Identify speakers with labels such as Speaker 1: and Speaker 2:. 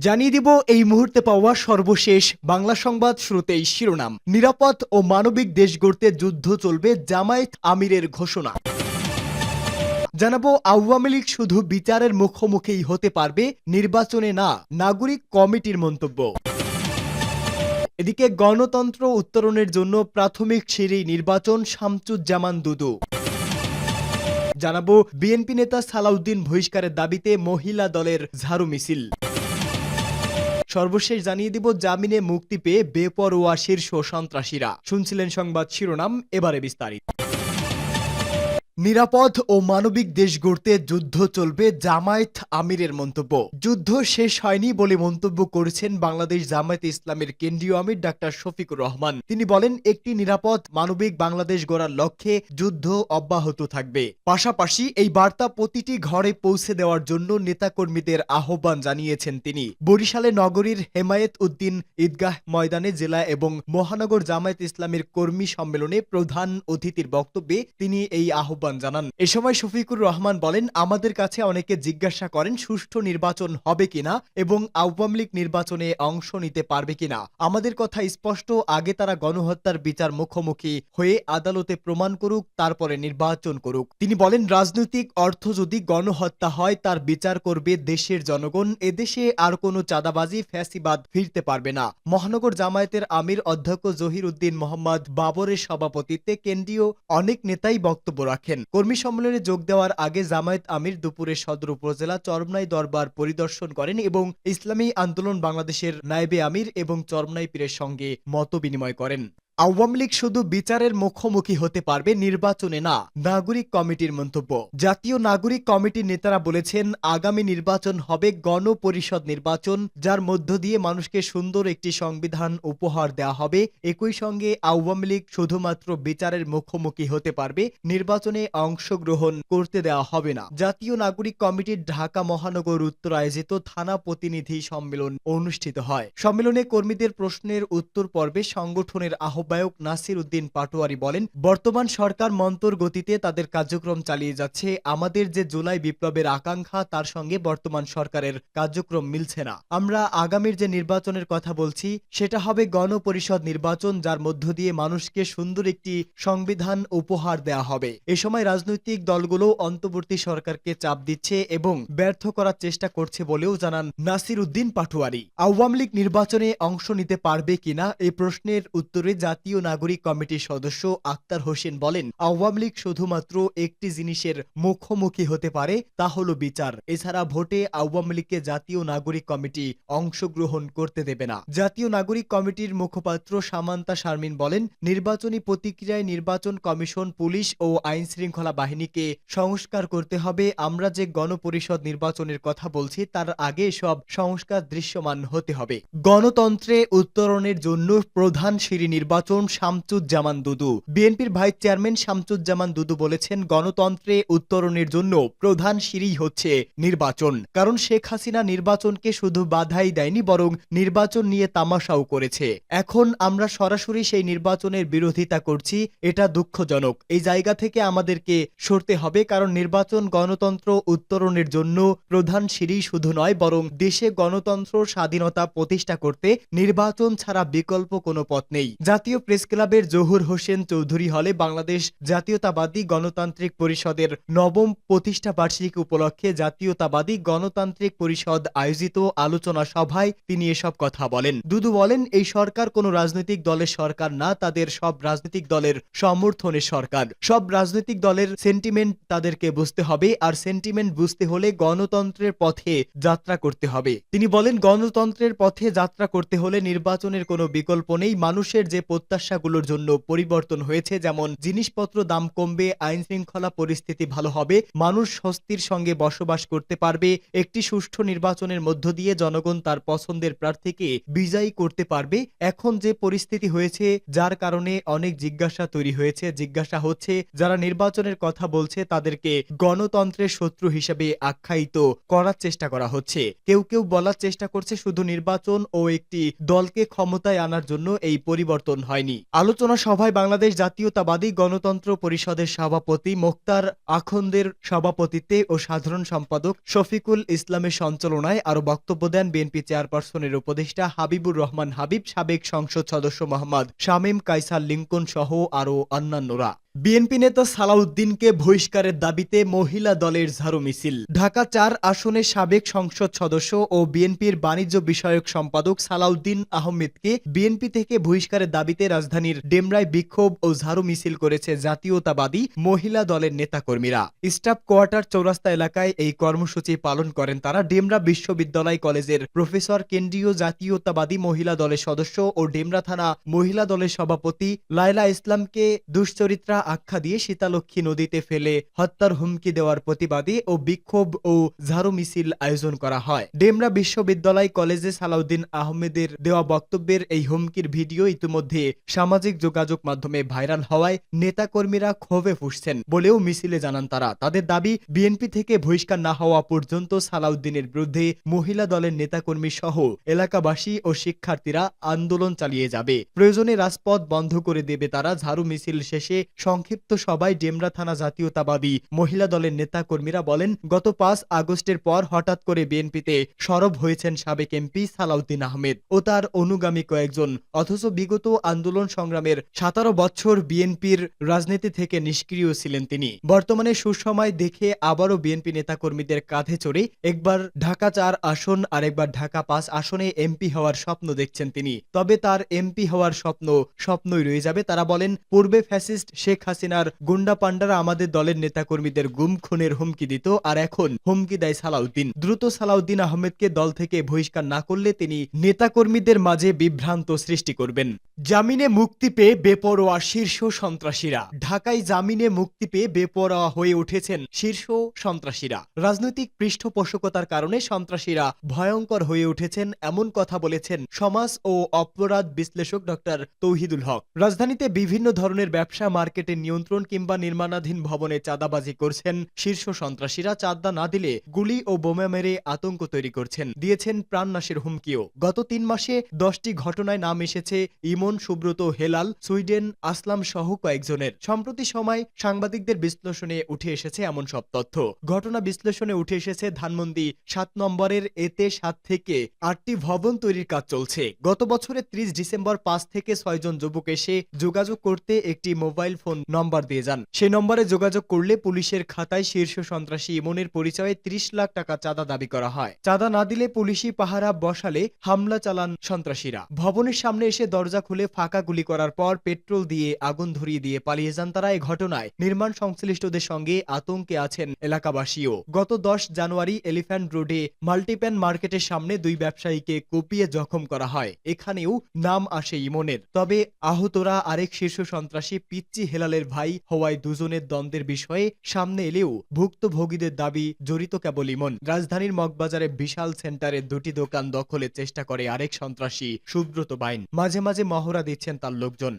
Speaker 1: জানিয়ে দিব এই মুহূর্তে পাওয়া সর্বশেষ বাংলা সংবাদ। শুরুতেই শিরোনাম। নিরাপদ ও মানবিক দেশ গড়তে যুদ্ধ চলবে, জামায়াত আমিরের ঘোষণা। জানাবো আওয়ামী লীগ শুধু বিচারের মুখোমুখি হতে পারবে, নির্বাচনে না, নাগরিক কমিটির মন্তব্য। এদিকে গণতন্ত্র উত্তরণের জন্য প্রাথমিক সিঁড়ি নির্বাচন, শামসুজ্জামান দুদু। জানাবো বিএনপি নেতা সালাউদ্দিন বহিষ্কারের দাবিতে মহিলা দলের ঝাড়ু মিছিল। সর্বশেষ জানিয়ে দিব জামিনে মুক্তি পেয়ে বেপরোয়া শীর্ষ সন্ত্রাসীরা। শুনছিলেন সংবাদ শিরোনাম, এবারে বিস্তারিত। নিরাপদ ও মানবিক দেশ গড়তে যুদ্ধ চলবে, জামায়াত আমিরের মন্তব্য। যুদ্ধ শেষ হয়নি বলে মন্তব্য করেছেন বাংলাদেশ জামায়াতে ইসলামের কেন্দ্রীয় আমির ডাক্তার শফিকুর রহমান। তিনি বলেন, একটি নিরাপদ মানবিক বাংলাদেশ গড়ার লক্ষ্যে যুদ্ধ অব্যাহত থাকবে। পাশাপাশি এই বার্তা প্রতিটি ঘরে পৌঁছে দেওয়ার জন্য নেতাকর্মীদের আহ্বান জানিয়েছেন তিনি। বরিশালে নগরীর হেমায়েত উদ্দিন ঈদগাহ ময়দানে জেলা এবং মহানগর জামায়াত ইসলামের কর্মী সম্মেলনে প্রধান অতিথির বক্তব্যে তিনি এই আহ্বান জানান। এ সময় শফিকুর রহমান বলেন, আমাদের কাছে অনেকে জিজ্ঞাসা করেন সুষ্ঠু নির্বাচন হবে কিনা এবং আওয়ামী লীগ নির্বাচনে অংশ নিতে পারবে কিনা। আমাদের কথা স্পষ্ট, আগে তারা গণহত্যার বিচার মুখোমুখি হয়ে আদালতে প্রমাণ করুক, তারপরে নির্বাচন করুক। তিনি বলেন, রাজনৈতিক অর্থ যদি গণহত্যা হয় তার বিচার করবে দেশের জনগণ। এদেশে আর কোনো চাঁদাবাজি ফ্যাসিবাদ ফিরতে পারবে না। মহানগর জামায়াতের আমির অধ্যক্ষ জহির উদ্দিন মোহাম্মদ বাবরের সভাপতিত্বে কেন্দ্রীয় অনেক নেতাই বক্তব্য রাখেন। কর্মী সম্মেলনে যোগ দেওয়ার আগে জামায়াত আমির দুপুরে সদর উপজেলা চরমনাই দরবার পরিদর্শন করেন এবং ইসলামী আন্দোলন বাংলাদেশের নায়েবে আমির এবং চরমনাই পীরের সঙ্গে মত বিনিময় করেন। আওয়ামী লীগ শুধু বিচারের মুখোমুখি হতে পারবে, নির্বাচনে না, নাগরিক কমিটির মন্তব্য। জাতীয় নাগরিক কমিটির নেতারা বলেছেন, আগামী নির্বাচন হবে গণপরিষদ নির্বাচন, যার মধ্য দিয়ে মানুষকে সুন্দর একটি সংবিধান উপহার দেওয়া হবে। একই সঙ্গে আওয়ামী লীগ শুধুমাত্র বিচারের মুখোমুখি হতে পারবে, নির্বাচনে অংশগ্রহণ করতে দেওয়া হবে না। জাতীয় নাগরিক কমিটির ঢাকা মহানগর উত্তর আয়োজিত থানা প্রতিনিধি সম্মেলন অনুষ্ঠিত হয়। সম্মেলনে কর্মীদের প্রশ্নের উত্তর পর্বে সংগঠনের আহ্বায়ক নাসির উদ্দিন পাটোয়ারি বলেন, বর্তমান সরকার মন্তর গতিতে তাদের কার্যক্রম চালিয়ে যাচ্ছে। আমাদের যে জুলাই বিপ্লবের আকাঙ্ক্ষা তার সঙ্গে বর্তমান সরকারের কার্যক্রম মিলছে না। আমরা আগামীর যে নির্বাচনের কথা বলছি সেটা হবে গণপরিষদ নির্বাচন, যার মধ্য দিয়ে মানুষকে সুন্দর একটি সংবিধান উপহার দেওয়া হবে। এ সময় রাজনৈতিক দলগুলো অন্তর্বর্তী সরকারকে চাপ দিচ্ছে এবং ব্যর্থ করার চেষ্টা করছে বলেও জানান নাসির উদ্দিন পাটোয়ারি। আওয়ামী লীগ নির্বাচনে অংশ নিতে পারবে কিনা এই প্রশ্নের উত্তরে জাতীয় নাগরিক কমিটির সদস্য আক্তার হোসেন বলেন, আওয়ামী লীগ শুধুমাত্র একটি জিনিসের মুখোমুখি হতে পারে, তা হলো বিচার। এছাড়া ভোটে আওয়ামী লীগকে জাতীয় নাগরিক কমিটি অংশগ্রহণ করতে দেবে না। জাতীয় নাগরিক কমিটির মুখপাত্র সামান্তা শারমিন বলেন, নির্বাচনী প্রতিক্রিয়ায় নির্বাচন কমিশন, পুলিশ ও আইন শৃঙ্খলা বাহিনীকে সংস্কার করতে হবে। আমরা যে গণপরিষদ নির্বাচনের কথা বলছি তার আগে সব সংস্কার দৃশ্যমান হতে হবে। গণতন্ত্রে উত্তরণের জন্য প্রধান সিঁড়ি নির্বাচন, শামসুজ্জামান দুদু। বিএনপির ভাইস চেয়ারম্যান শামসুজ্জামান দুদু বলেছেন, গণতন্ত্রে উত্তরণের জন্য প্রধান সিঁড়ি হচ্ছে নির্বাচন। কারণ শেখ হাসিনা নির্বাচনকে শুধু বাধাই দেয়নি, বরং নির্বাচন নিয়ে তামাশাও করেছে। এখন আমরা সরাসরি সেই নির্বাচনের বিরোধিতা করছি, এটা দুঃখজনক। এই জায়গা থেকে আমাদেরকে সরতে হবে, কারণ নির্বাচন গণতন্ত্র উত্তরণের জন্য প্রধান সিঁড়ি শুধু নয়, বরং দেশে গণতন্ত্র স্বাধীনতা প্রতিষ্ঠা করতে নির্বাচন ছাড়া বিকল্প কোনো পথ নেই। জাতীয় প্রেস ক্লাবের জহুর হোসেন চৌধুরী হলে বাংলাদেশ জাতীয়তাবাদী গণতান্ত্রিক পরিষদের নবম প্রতিষ্ঠা বার্ষিকী উপলক্ষে জাতীয়তাবাদী গণতান্ত্রিক পরিষদ আয়োজিত আলোচনা সভায় তিনি এসব কথা বলেন। দুদু বলেন, এই সরকার কোনো রাজনৈতিক দলের সরকার না, তাদের সব রাজনৈতিক দলের সমর্থনের সরকার। সব রাজনৈতিক দলের সেন্টিমেন্ট তাদেরকে বুঝতে হবে, আর সেন্টিমেন্ট বুঝতে হলে গণতন্ত্রের পথে যাত্রা করতে হবে। তিনি বলেন, গণতন্ত্রের পথে যাত্রা করতে হলে নির্বাচনের কোনো বিকল্প নেই। মানুষের যে প্রত্যাশাগুলোর জন্য পরিবর্তন হয়েছে, যেমন জিনিসপত্র দাম কমবে, আইন শৃঙ্খলা পরিস্থিতি ভালো হবে, মানুষ স্বস্তির সঙ্গে বসবাস করতে পারবে, একটি সুষ্ঠু নির্বাচনের মধ্য দিয়ে জনগণ তার পছন্দের প্রার্থীকে বিজয়ী করতে পারবে। এখন যে পরিস্থিতি হয়েছে, যার কারণে অনেক জিজ্ঞাসা তৈরি হয়েছে। জিজ্ঞাসা হচ্ছে, যারা নির্বাচনের কথা বলছে তাদেরকে গণতন্ত্রের শত্রু হিসেবে আখ্যায়িত করার চেষ্টা করা হচ্ছে। কেউ বলার চেষ্টা করছে শুধু নির্বাচন ও একটি দলকে ক্ষমতায় আনার জন্য এই পরিবর্তন হয়। হয়নি। আলোচনা সভায় বাংলাদেশ জাতীয়তাবাদী গণতন্ত্র পরিষদের সভাপতি মোক্তার আখন্দের সভাপতিত্বে ও সাধারণ সম্পাদক শফিকুল ইসলামের সঞ্চালনায় আরও বক্তব্য দেন বিএনপি চেয়ারপারসনের উপদেষ্টা হাবিবুর রহমান হাবিব, সাবেক সংসদ সদস্য মোহাম্মদ শামীম কায়সার লিংকন সহ আরও অন্যান্যরা। বিএনপি নেতা সালাউদ্দিনকে বহিষ্কারের দাবিতে মহিলা দলের ঝাড়ু মিছিল। ঢাকা ৪ আসনের সাবেক সংসদ সদস্য ও বিএনপির বাণিজ্য বিষয়ক সম্পাদক সালাউদ্দিন আহমেদকে বিএনপি থেকে বহিষ্কারের দাবিতে রাজধানীর ডেমরায় বিক্ষোভ ও ঝাড়ু মিছিল করেছে জাতীয়তাবাদী মহিলা দলের নেতাকর্মীরা। স্টাফ কোয়ার্টার চৌরাস্তা এলাকায় এই কর্মসূচি পালন করেন তারা। ডেমরা বিশ্ববিদ্যালয় কলেজের প্রফেসর, কেন্দ্রীয় জাতীয়তাবাদী মহিলা দলের সদস্য ও ডেমরা থানা মহিলা দলের সভাপতি লায়লা ইসলামকে দুশ্চরিত্রা আখ্যা দিয়ে শীতলক্ষ্মী নদীতে ফেলে হত্যার হুমকি দেওয়ার প্রতিবাদে ও বিক্ষোভ ও ঝাড়ু মিছিল আয়োজন করা হয়। ডেমরা বিশ্ববিদ্যালয় কলেজে সালাউদ্দিন আহমেদের দেওয়া বক্তব্যের এই হুমকির ভিডিও ইতিমধ্যে সামাজিক যোগাযোগ মাধ্যমে ভাইরাল হওয়ায় নেতাকর্মীরা ক্ষোভে ফুঁসছেন বলেও মিছিলে জানান তারা। তাদের দাবি, বিএনপি থেকে বহিষ্কার না হওয়া পর্যন্ত সালাউদ্দিনের বিরুদ্ধে মহিলা দলের নেতাকর্মী সহ এলাকাবাসী ও শিক্ষার্থীরা আন্দোলন চালিয়ে যাবে। প্রয়োজনে রাজপথ বন্ধ করে দেবে তারা। ঝাড়ু মিছিল শেষে সংক্ষিপ্ত সভায় ডেমরা থানা জাতীয়তাবাদী মহিলা দলের নেতাকর্মীরা বলেন, গত ৫ আগস্টের পর হঠাৎ করে বিএনপিতে সরব হয়েছেন সাবেক এমপি সালাউদ্দিন আহমেদ ও তার অনুগামী কয়েকজন, অথচ বিগত আন্দোলন সংগ্রামের ১৭ বছর বিএনপির রাজনীতি থেকে নিষ্ক্রিয় ছিলেন তিনি। বর্তমানে সুসময় দেখে আবারও বিএনপি নেতাকর্মীদের কাঁধে চড়ে একবার ঢাকা ৪ আসন আর একবার ঢাকা ৫ আসনে এমপি হওয়ার স্বপ্ন দেখছেন তিনি। তবে তার এমপি হওয়ার স্বপ্নই রয়ে যাবে। তারা বলেন, পূর্বে ফ্যাসিস্ট শেখ হাসিনার গুন্ডা পান্ডারা আমাদের দলের নেতাকর্মীদের গুম খুনের হুমকি দিত, আর এখন হুমকি দেয় সালাউদ্দিন। দ্রুত সালাউদ্দিন আহমেদকে দল থেকে বহিষ্কার না করলে তিনি নেতাকর্মীদের মাঝে বিভ্রান্ত সৃষ্টি করবেন। জামিনে মুক্তি পেয়ে বেপরোয়া শীর্ষ সন্ত্রাসীরা। ঢাকায় জামিনে মুক্তি পেয়ে বেপরোয়া হয়ে উঠেছেন শীর্ষ সন্ত্রাসীরা। রাজনৈতিক পৃষ্ঠপোষকতার কারণে সন্ত্রাসীরা ভয়ঙ্কর হয়ে উঠেছেন, এমন কথা বলেছেন সমাজ ও অপরাধ বিশ্লেষক ডক্টর তৌহিদুল হক। রাজধানীতে বিভিন্ন ধরনের ব্যবসা, মার্কেটের নিয়ন্ত্রণ কিংবা নির্মাণাধীন ভবনে চাঁদাবাজি করছেন শীর্ষ সন্ত্রাসীরা। চাঁদা না দিলে গুলি ও বোমা মেরে আতঙ্ক তৈরি করছেন, দিয়েছেন প্রাণনাশের হুমকিও। গত ৩ মাসে 10টি ঘটনায় নাম এসেছে ইমন, সুব্রত, হেলাল, সুইডেন, আসলাম সহ কয়েকজনের। সম্প্রতি সময় সাংবাদিকদের বিশ্লেষণে উঠে এসেছে এমন সব তথ্য। ঘটনা বিশ্লেষণে উঠে এসেছে ধানমন্ডি ৭ নম্বরের এতে ৭ থেকে ৮টি ভবন তৈরির কাজ চলছে। গত বছরের ৩০ ডিসেম্বর ৫ থেকে ৬ জন যুবক এসে যোগাযোগ করতে একটি মোবাইল ফোন নম্বর দিয়ে যান। সেই নম্বরে যোগাযোগ করলে পুলিশের খাতায় শীর্ষ সন্ত্রাসী ইমনের পরিচয়ে ৩০ লাখ টাকা চাঁদা দাবি করা হয়। চাঁদা না দিলে পুলিশি পাহারা বসালে হামলা চালান সন্ত্রাসীরা। ভবনের সামনে এসে দরজা খুলে ফাঁকা গুলি করার পর পেট্রোল দিয়ে আগুন ধরিয়ে দিয়ে পালিয়ে যান তারা। এই ঘটনায় নির্মাণ সংশ্লিষ্টদের সঙ্গে আতঙ্কে আছেন এলাকাবাসীও। গত ১০ জানুয়ারি এলিফ্যান্ট রোডে মাল্টিপ্যান মার্কেটের সামনে ২ ব্যবসায়ীকে কুপিয়ে জখম করা হয়। এখানেও নাম আসে ইমনের। তবে আহতরা আরেক শীর্ষ সন্ত্রাসী পিচ্চি হেলালের ভাই হওয়ায় দুজনের দ্বন্দ্বের বিষয়ে সামনে এলেও ভুক্তভোগীদের দাবি জড়িত কেবল ইমন। রাজধানীর মগবাজারে বিশাল সেন্টারে ২টি দোকান দখলের চেষ্টা করে আরেক সন্ত্রাসী সুব্রত বাইন। মাঝে মাঝে মহড়া দিচ্ছেন তার লোকজন।